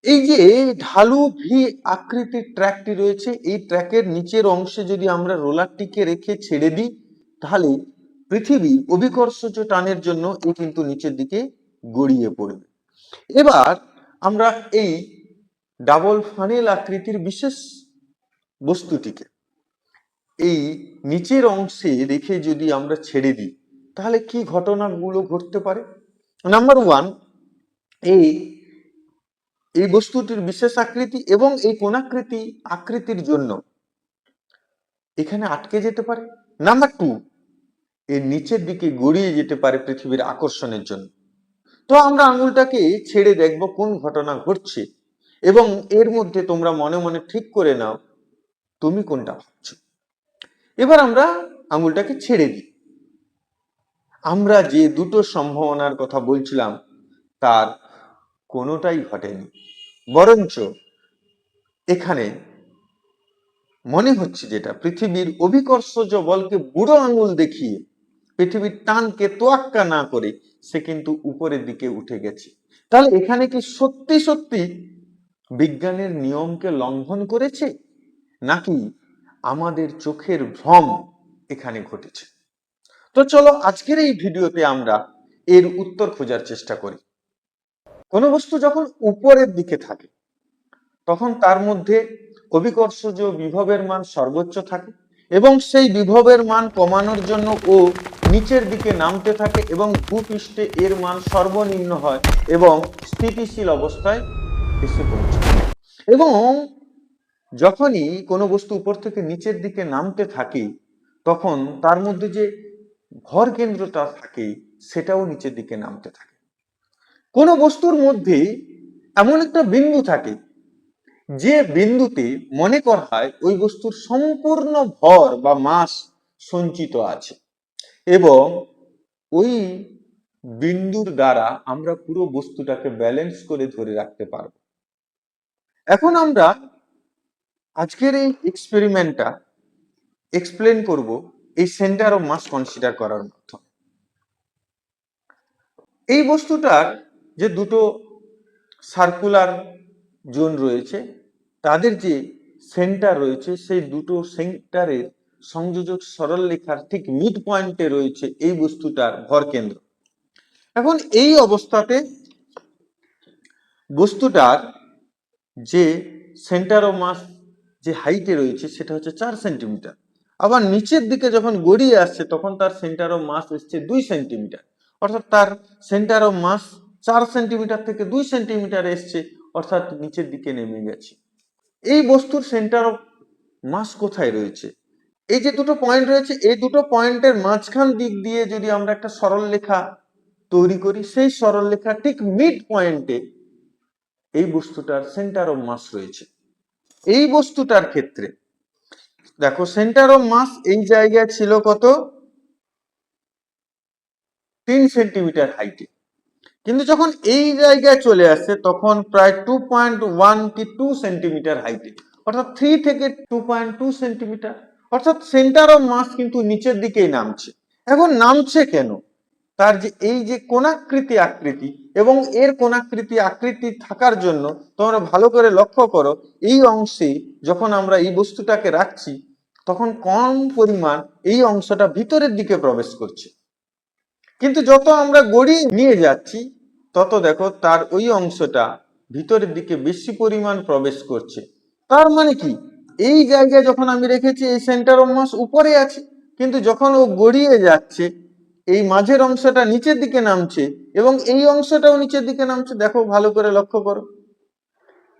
এই যে ঢালু ভি আকৃতির ট্র্যাকটি রয়েছে, এই ট্র্যাকের নিচের অংশে যদি আমরা রোলারটিকে রেখে ছেড়ে দিই, তাহলে পৃথিবী অভিকর্ষজ টানের জন্য এ কিন্তু নিচের দিকে গড়িয়ে পড়বে। এবার আমরা এই ডাবল ফানেল আকৃতির বিশেষ বস্তুটিকে এই নিচের অংশে রেখে যদি আমরা ছেড়ে দিই, তাহলে কি ঘটনাগুলো ঘটতে পারে? নাম্বার ওয়ান, এই এই বস্তুটির বিশেষ আকৃতি এবং এই আকৃতির জন্য এখানে আটকে যেতে পারে। নাম্বার টু, এর নিচের দিকে গড়িয়ে যেতে পারে পৃথিবীর আকর্ষণের জন্য। তো আমরা আঙুলটাকে ছেড়ে দেখব কোন ঘটনা ঘটছে, এবং এর মধ্যে তোমরা মনে মনে ঠিক করে নাও তুমি কোনটা ভাবছো। এবার আমরা আঙুলটাকে ছেড়ে দিই। আমরা যে দুটো সম্ভাবনার কথা বলছিলাম তার কোনোটাই ঘটেনি, বরঞ্চ এখানে মনে হচ্ছে যেটা পৃথিবীর অভিকর্ষজ বলকে বুড়ো আঙুল দেখিয়ে পৃথিবীর টানকে তোয়াক্কা না করে সে কিন্তু উপরের দিকে উঠে গেছে। তাহলে এখানে কি সত্যি সত্যি বিজ্ঞানের নিয়মকে লঙ্ঘন করেছে, নাকি আমাদের চোখের ভ্রম এখানে ঘটেছে? তো চলো আজকের এই ভিডিওতে আমরা এর উত্তর খোঁজার চেষ্টা করি। কোনো বস্তু যখন উপরের দিকে থাকে তখন তার মধ্যে অভিকর্ষজ বিভবের মান সর্বোচ্চ থাকে, এবং সেই বিভবের মান কমানোর জন্য ও নিচের দিকে নামতে থাকে এবং ভূপৃষ্ঠে এর মান সর্বনিম্ন হয় এবং স্থিতিশীল অবস্থায় এসে পৌঁছায়। এবং যখনই কোনো বস্তু উপর থেকে নিচের দিকে নামতে থাকে তখন তার মধ্যে যে ভর কেন্দ্রটা থাকে সেটাও নিচের দিকে নামতে থাকে। কোনো বস্তুর মধ্যে এমন একটা বিন্দু থাকে যে বিন্দুতে মনে করা হয় ওই বস্তুর সম্পূর্ণ ভর বা মাস সঞ্চিত আছে, এবং ওই বিন্দুর দ্বারা আমরা পুরো বস্তুটাকে ব্যালেন্স করে ধরে রাখতে পারবো। এখন আমরা আজকের এই এক্সপেরিমেন্টটা এক্সপ্লেন করব এই সেন্টার অফ মাস কনসিডার করার মাধ্যমে। এই বস্তুটার যে দুটো সার্কুলার জোন রয়েছে, তাদের যে সেন্টার রয়েছে সেই দুটো সেন্টারের সংযোজক সরলরেখার ঠিক মিড পয়েন্টে রয়েছে এই বস্তুটার ভর কেন্দ্র। এখন এই অবস্থাতে বস্তুটার যে সেন্টার অফ মাস যে হাইটে রয়েছে সেটা হচ্ছে 4 সেন্টিমিটার। আবার নিচের দিকে যখন গড়িয়ে আসছে তখন তার সেন্টার অফ মাস এসছে 2 সেন্টিমিটার, অর্থাৎ তার সেন্টার অফ মাস 4 সেন্টিমিটার থেকে 2 সেন্টিমিটার এসছে, অর্থাৎ নিচের দিকে নেমে গেছে। এই বস্তুর সেন্টার অফ মাস কোথায় রয়েছে? এই যে দুটো পয়েন্ট রয়েছে, এই দুটো পয়েন্টের মাঝখান দিক দিয়ে যদি আমরা একটা সরল রেখা তৈরি করি, সেই সরল রেখা ঠিক মিড পয়েন্টে এই বস্তুটার সেন্টার অফ মাস রয়েছে। এই বস্তুটার ক্ষেত্রে দেখো সেন্টার অফ মাস এই জায়গায় ছিল কত? 3 সেন্টিমিটার হাইটে, কিন্তু যখন এই জায়গায় চলে আসছে তখন প্রায় 2.1 কি 2 সেন্টিমিটার হাইটে, অর্থাৎ 3 থেকে 2.2 সেন্টিমিটার। অর্থাৎ সেন্টার অফ মাস কিন্তু নিচের দিকেই নামছে। এখন নামছে কেন? তার যে এই যে কোণাকৃতি আকৃতি, এবং এর আকৃতি থাকার জন্য তোমরা ভালো করে লক্ষ্য করো এই অংশে যখন আমরা এই বস্তুটাকে রাখছি তখন কম পরিমাণ এই অংশটা ভিতরের দিকে প্রবেশ করছে, কিন্তু যত আমরা গড়িয়ে নিয়ে যাচ্ছি তত দেখো তার ওই অংশটা ভিতরের দিকে বেশি পরিমাণ প্রবেশ করছে। তার মানে কি, এই জায়গায় যখন আমি রেখেছি এই সেন্টার অফ মাস উপরে আছে, কিন্তু যখন ও গড়িয়ে যাচ্ছে এই মাঝের অংশটা নিচের দিকে নামছে এবং এই অংশটাও নিচের দিকে নামছে। দেখো ভালো করে লক্ষ্য করো,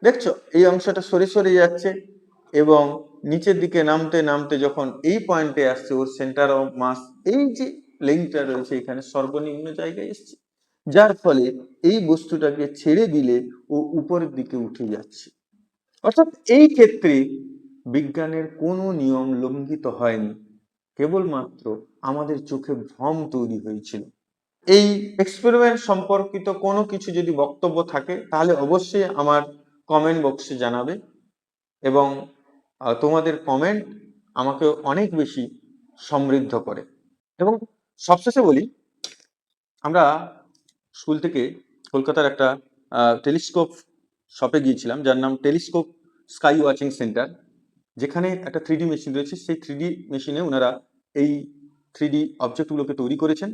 দেখছো এই অংশটা সরে সরে যাচ্ছে এবং নিচের দিকে নামতে নামতে যখন এই পয়েন্টে আসছে ওর সেন্টার অফ মাস এই যে লেন্থটা রয়েছে এখানে সর্বনিম্ন জায়গায় এসছে, যার ফলে এই বস্তুটাকে ছেড়ে দিলে ও উপরের দিকে উঠে যাচ্ছে। অর্থাৎ এই ক্ষেত্রে বিজ্ঞানের কোনো নিয়ম লঙ্ঘিত হয়নি, কেবলমাত্র আমাদের চোখে ভ্রম তৈরি হয়েছিল। এই এক্সপেরিমেন্ট সম্পর্কিত কোনো কিছু যদি বক্তব্য থাকে তাহলে অবশ্যই আমার কমেন্ট বক্সে জানাবে, এবং তোমাদের কমেন্ট আমাকে অনেক বেশি সমৃদ্ধ করে। এবং সবশেষে বলি, আমরা স্কুল থেকে কলকাতার একটা টেলিস্কোপ শপে গিয়েছিলাম যার নাম টেলিস্কোপ স্কাই ওয়াচিং সেন্টার, যেখানে একটা 3D মেশিন রয়েছে। সেই 3D মেশিনে ওনারা এই 3D অবজেক্টগুলোকে তৈরি করেছেন